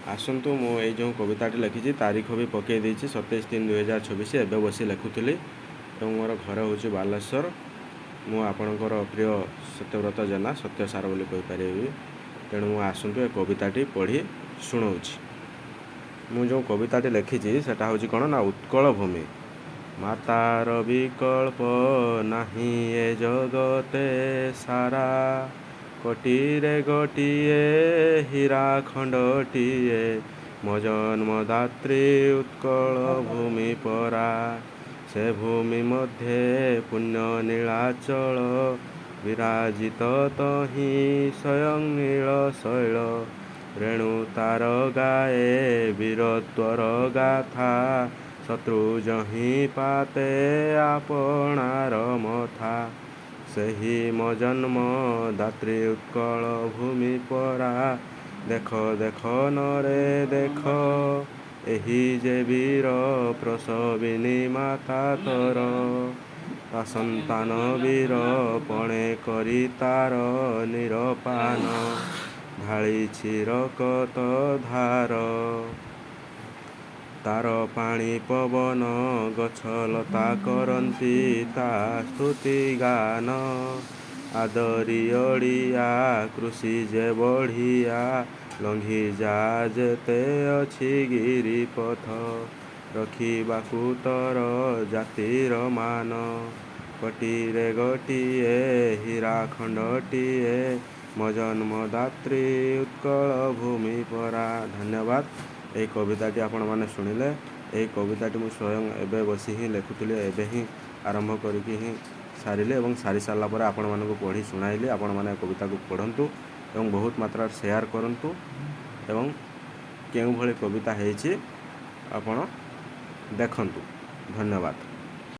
आसतु मु जो कविताटी लिखी तारीख भी पकई 27/3/2024 एवं बसी लिखुली और मोर घर हूँ बालेश्वर। मु आपणकर प्रिय सत्यव्रत जेना सत्य सार बोली कहीपर। तेणु मु आसतु ए कविताटी पढ़ी शुणाऊँगी। मु जो कविताटी लिखी सेटा हूँ कौन ना उत्कल भूमि। मातार विकल्प नाही ए जगते सारा, कोटीरे गोटिए हीरा खंडटिए मो जन्मदात्री उत्कल भूमि परा। से भूमि मध्य पुण्य नीलाचल विराजित तहि स्वयं नील शैल। रेणु तार गाए वीरत्वर गाथा, शत्रु जहि पाते आपणार मथा। सही मो जन्म दात्री उत्कल भूमि परा। देख देख नरे देख एही जे वीर प्रसविनी माता तोर। ता संतान वीर पणे करी तार निरपान, ढाळीछि रकत धार। तार पाणी पवन गछलता करती ता स्तुति गान। आदरी ओडिया कृषि जे बढ़िया, लंघी जा जेते अछि गिरिपथ। रखिबाकु तोर जातिर मान, कोटीरे गोटिए हीरा खंडटिए मो जन्मदात्री उत्कल भूमि परा। धन्यवाद। यही कविताटी आपण मैंने शुणिले। यही कविताटी मुझे स्वयं एवं बसी ही लिखुली, एवं ही आरंभ करी सारे और सारी सारापर आपण मानक पढ़ी शुणाइली। आपण मैंने कविता को पढ़ंतु एवं बहुत मात्रा शेयर करंतु एवं केउं भली कविता हेछि आपण देखंतु। धन्यवाद।